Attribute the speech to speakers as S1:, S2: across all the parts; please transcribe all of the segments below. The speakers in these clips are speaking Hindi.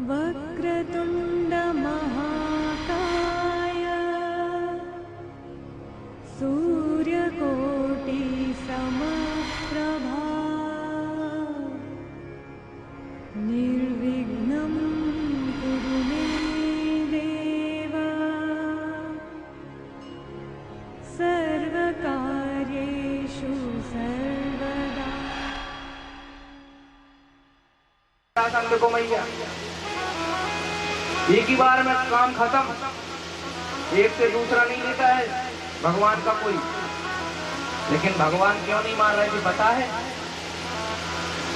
S1: वक्रतुण्ड महाकाय सूर्यकोटि समप्रभा निर्विघ्नं कुरु मे देव सर्वकार्येषु सर्वदा।
S2: को मैया एक ही बार में काम खत्म, एक से दूसरा नहीं लेता है भगवान का कोई। लेकिन भगवान क्यों नहीं मार रहे थे पता है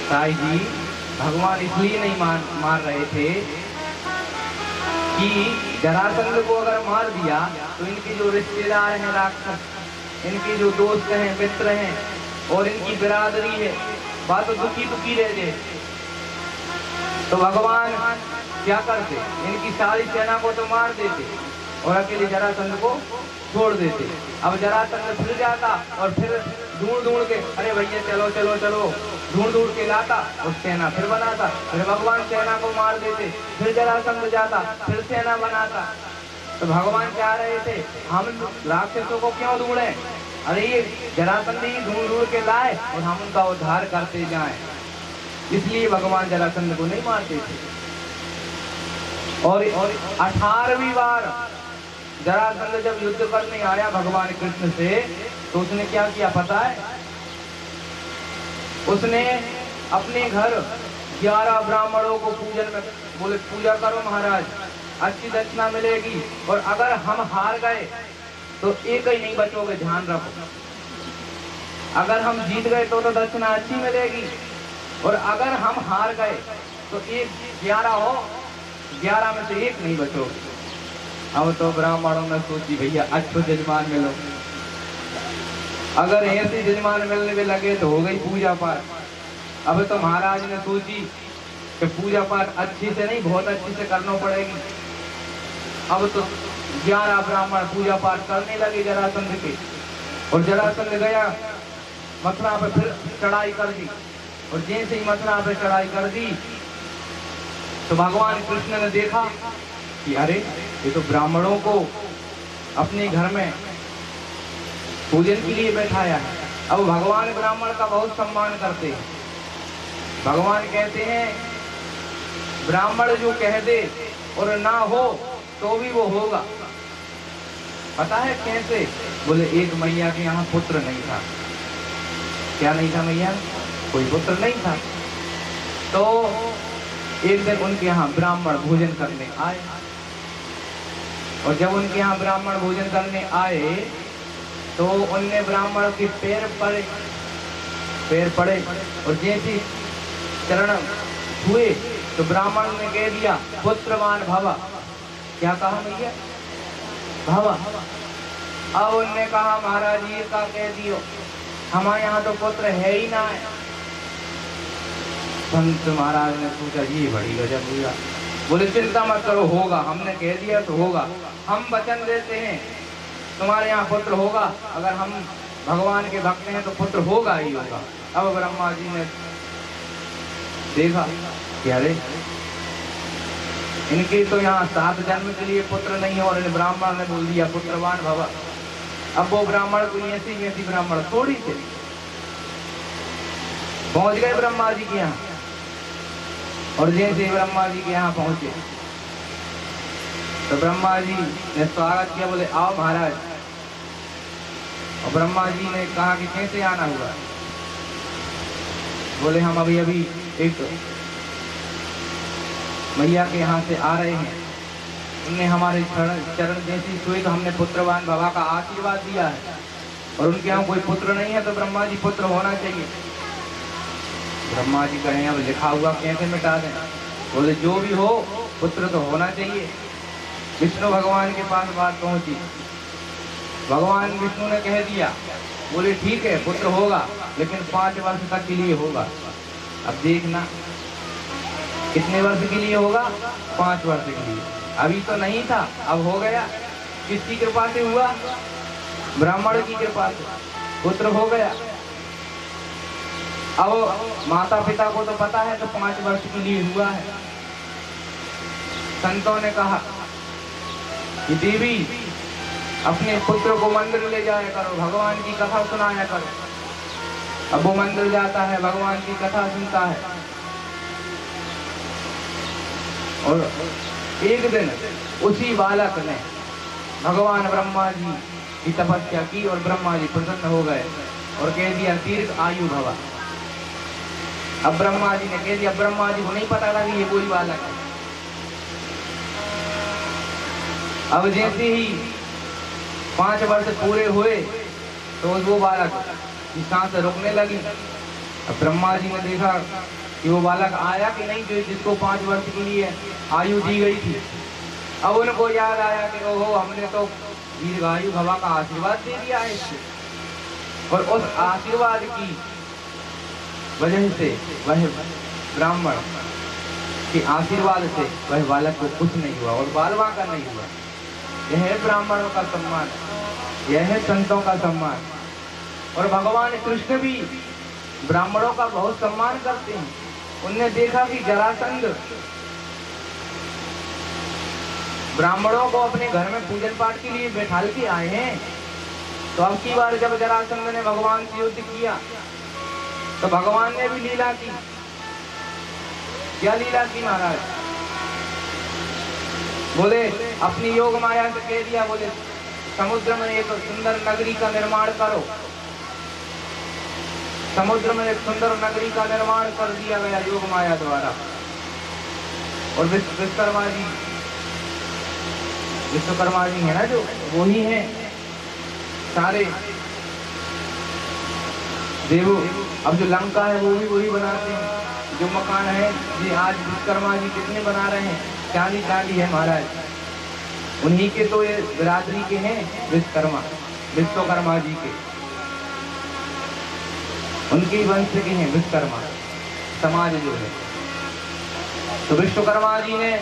S2: साईं जी? भगवान इसलिए नहीं मार रहे थे कि जरासंध को अगर मार दिया तो इनके जो रिश्तेदार हैं राक्षस, इनके जो दोस्त हैं मित्र हैं और इनकी बिरादरी है बात तो दुखी दुखी रह जाए। तो भगवान क्या करते, इनकी सारी सेना को तो मार देते और अकेले जरासंध को छोड़ देते। अब जरासंध फिर जाता और फिर ढूंढ के अरे भैया चलो चलो चलो ढूंढ के लाता और सेना फिर बनाता। फिर भगवान सेना को मार देते, फिर जरासंध जाता फिर सेना बनाता। तो भगवान चाह रहे थे हम राक्षसों को क्यों ढूंढे, अरे ये जरासंध ही ढूंढ के लाए और हम उनका उद्धार करते जाएं। इसलिए भगवान जरासंध को नहीं मारते थे। और 18वीं बार जरासंध जब युद्ध करने आया भगवान कृष्ण से तो उसने क्या किया पता है? उसने अपने घर 11 ब्राह्मणों को पूजन में बोले पूजा करो महाराज, अच्छी दक्षिणा मिलेगी और अगर हम हार गए तो एक ही नहीं बचोगे, ध्यान रखो। अगर हम जीत गए तो दक्षिणा अच्छी मिलेगी और अगर हम हार गए तो 11 हो, 11 में से एक नहीं बचोगे। अब तो ब्राह्मणों ने सोची भैया अच्छो जजमान मिलो, अगर ऐसे जजमान मिलने में लगे तो हो गई पूजा पाठ। अब तो महाराज ने सोची कि पूजा पाठ अच्छी से नहीं बहुत अच्छी से करना पड़ेगी। अब तो 11 ब्राह्मण पूजा पाठ करने लगे जरासंध के और जरासंध गया मथुरा पे फिर चढ़ाई कर दी और जैसे ही मथुरा पे चढ़ाई कर दी तो भगवान कृष्ण ने देखा कि अरे ये तो ब्राह्मणों को अपने घर में पूजन के लिए बैठाया है। अब भगवान ब्राह्मण का बहुत सम्मान करते हैं। भगवान कहते हैं ब्राह्मण जो कह दे और ना हो तो भी वो होगा। पता है कैसे? बोले एक मैया के यहाँ पुत्र नहीं था। क्या नहीं था मैया? कोई पुत्र नहीं था। तो एक दिन उनके यहाँ ब्राह्मण भोजन करने आए और जब उनके यहाँ ब्राह्मण भोजन करने आए तो उनने ब्राह्मण के पैर पड़े और जैसे चरण हुए तो ब्राह्मण ने कह दिया पुत्रवान भव। क्या कहा भैया? भव। अब उनने कहा महाराज ये का कह दियो, हमारे यहाँ तो पुत्र है ही ना है। संत महाराज ने पूछा ये बड़ी गजब हुआ। बोले चिंता मत करो, होगा, हमने कह दिया तो होगा। हम वचन देते हैं तुम्हारे यहाँ पुत्र होगा, अगर हम भगवान के भक्त हैं तो पुत्र होगा ही होगा। अब ब्रह्मा जी ने देखा कि अरे इनके तो यहाँ 7 जन्म के लिए पुत्र नहीं है और इन ब्राह्मण ने बोल दिया पुत्रवान भव। अब वो ब्राह्मण कोई ऐसी ब्राह्मण थोड़ी थे। पहुंच गए ब्रह्मा जी के यहाँ और जैसे ब्रह्मा जी के यहाँ पहुंचे तो ब्रह्मा जी ने स्वागत किया। बोले आओ महाराज। और ब्रह्मा जी ने कहा कि कैसे आना हुआ? बोले हम अभी एक मैया के यहाँ से आ रहे हैं, उनने हमारे चरण जैसी छुए तो हमने पुत्रवान भवा का आशीर्वाद दिया है और उनके यहाँ कोई पुत्र नहीं है तो ब्रह्मा जी पुत्र होना चाहिए। ब्रह्मा जी कहें अब लिखा हुआ कैसे मिटा दें? बोले जो भी हो पुत्र तो होना चाहिए। विष्णु भगवान के पास बात पहुंची, भगवान विष्णु ने कह दिया। बोले ठीक है पुत्र होगा लेकिन 5 वर्ष तक के लिए होगा। अब देखना कितने वर्ष के लिए होगा? 5 वर्ष के लिए। अभी तो नहीं था, अब हो गया। किसकी कृपा से हुआ? ब्राह्मण की कृपा से पुत्र हो गया। अब माता पिता को तो पता है तो 5 वर्ष के लिए हुआ है। संतों ने कहा कि देवी अपने पुत्र को मंदिर ले जाया करो, भगवान की कथा सुनाया करो। अब वो मंदिर जाता है, भगवान की कथा सुनता है। और एक दिन उसी बालक ने भगवान ब्रह्मा जी की तपस्या की और ब्रह्मा जी प्रसन्न हो गए और कह दिया दीर्घ आयु भवा। अब ब्रह्मा जी ने कह दिया, ब्रह्मा जी को नहीं पता था कि ये कोई बालक है। अब जैसे ही 5 वर्ष पूरे हुए तो वो बालक की सांस रुकने लगी। अब ब्रह्मा जी ने देखा कि वो बालक आया कि नहीं, जो जिसको 5 वर्ष के लिए आयु दी गई थी। अब उनको याद आया कि ओहो, हमने तो दीर्घायु भवा का आशीर्वाद दे दिया है इसको। और उस आशीर्वाद की वजह से वह ब्राह्मण के आशीर्वाद से वह बालक को कुछ नहीं हुआ और बालवा का नहीं हुआ। यह है ब्राह्मणों का सम्मान, यह है संतों का सम्मान। और भगवान कृष्ण भी ब्राह्मणों का बहुत सम्मान करते हैं। उनने देखा कि जरासंध ब्राह्मणों को अपने घर में पूजन पाठ के लिए बैठाल के आए हैं, तो अब की बार जब जरासंध ने भगवान से युद्ध किया तो भगवान ने भी लीला की। क्या लीला की महाराज? बोले अपनी योग माया से कह दिया, बोले समुद्र में एक सुंदर नगरी का निर्माण करो। समुद्र में एक सुंदर नगरी का निर्माण कर दिया गया योग माया द्वारा। और विश्वकर्मा जी है ना, जो वो ही है सारे देवो। अब जो लंका है वो भी वही बनाते हैं, जो मकान है जी आज विश्वकर्मा जी कितने बना रहे हैं, चांदी चांदी है महाराज। उन्हीं के तो ये बिरादरी के हैं विश्वकर्मा जी के, उनके वंश के हैं विश्वकर्मा समाज जो है। तो विश्वकर्मा जी ने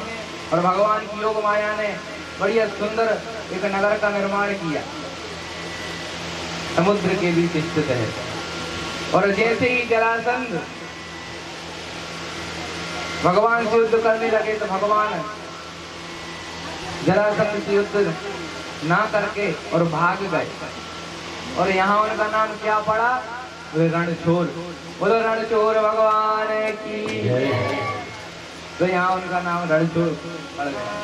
S2: और भगवान की योग माया ने बढ़िया सुंदर एक नगर का निर्माण किया, समुद्र के बीच स्थित है। और जैसे ही जरासंध भगवान से युद्ध करने लगे तो भगवान जरासंध से युद्ध ना करके और भाग गए। और यहाँ उनका नाम क्या पड़ा? रणछोड़। बोलो रणछोड़ भगवान की। तो यहाँ उनका नाम रणछोड़ पड़ गया।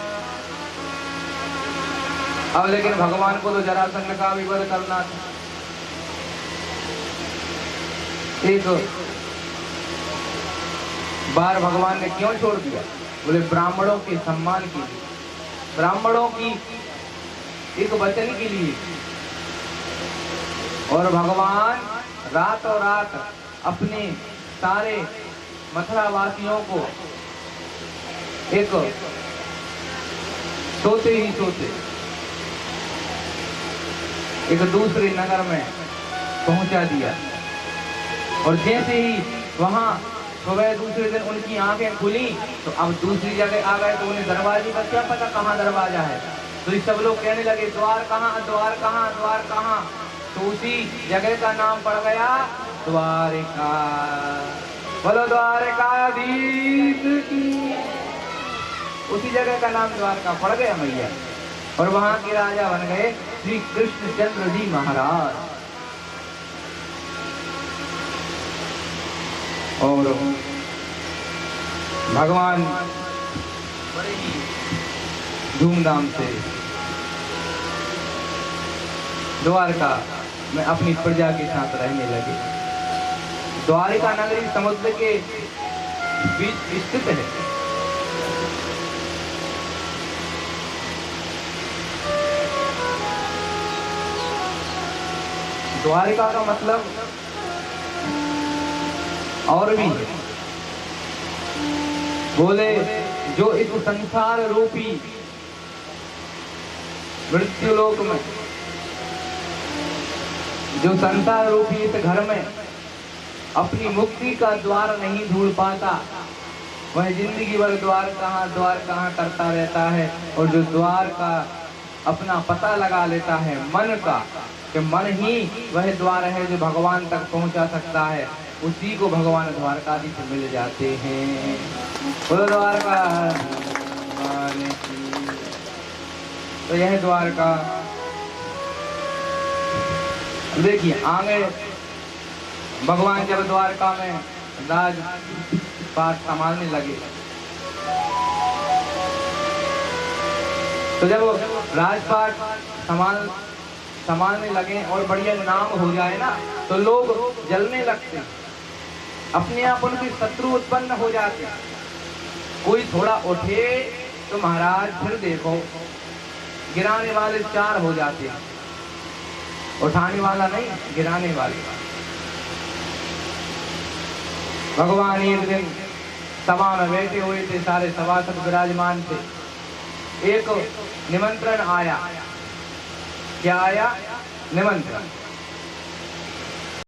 S2: अब लेकिन भगवान को तो जरासंध का भी वध करना था। एक बार भगवान ने क्यों छोड़ दिया? बोले ब्राह्मणों के सम्मान के लिए, ब्राह्मणों की एक वचन के लिए। और भगवान रातों रात अपने सारे मथुरा वासियों को एक सोते ही सोते एक दूसरे नगर में पहुंचा दिया। और जैसे ही वहां सुबह दूसरे दिन उनकी आंखें खुली तो अब दूसरी जगह आ गए। तो उन्हें दरवाजे का क्या पता कहाँ दरवाजा है। तो ये सब लोग कहने लगे द्वार कहाँ, द्वार कहाँ, द्वार कहाँ। तो उसी जगह का नाम पड़ गया द्वारिका। बोलो द्वारिकाधीश की। उसी जगह का नाम द्वारका पड़ गया मैया। और वहां के राजा बन गए श्री कृष्णचंद्र जी महाराज। और भगवान बड़े ही धूमधाम से द्वारका में अपनी प्रजा के साथ रहने लगे। द्वारिका नगरी समुद्र के बीच स्थित है। द्वारिका का मतलब और भी बोले जो इस संसार रूपी मृत्यु लोक में, जो संसार रूपी इस घर में अपनी मुक्ति का द्वार नहीं ढूंढ पाता, वह जिंदगी भर द्वार कहाँ करता रहता है। और जो द्वार का अपना पता लगा लेता है मन का, कि मन ही वह द्वार है जो भगवान तक पहुंचा सकता है, उसी को भगवान द्वारकाधीश मिल जाते हैं। बोलो द्वारका तो यह द्वारका। देखिए आगे भगवान जब द्वारका में राजपाट संभालने लगे, तो जब राजपाट संभालने लगे और बढ़िया नाम हो जाए ना, तो लोग जलने लगते, अपने आप उनके शत्रु उत्पन्न हो जाते। कोई थोड़ा उठे तो महाराज फिर देखो गिराने वाले 4 हो जाते हैं, उठाने वाला नहीं, गिराने वाले। भगवान एक दिन सभा में बैठे हुए थे, सारे सभासद विराजमान थे। एक निमंत्रण आया। क्या आया? निमंत्रण।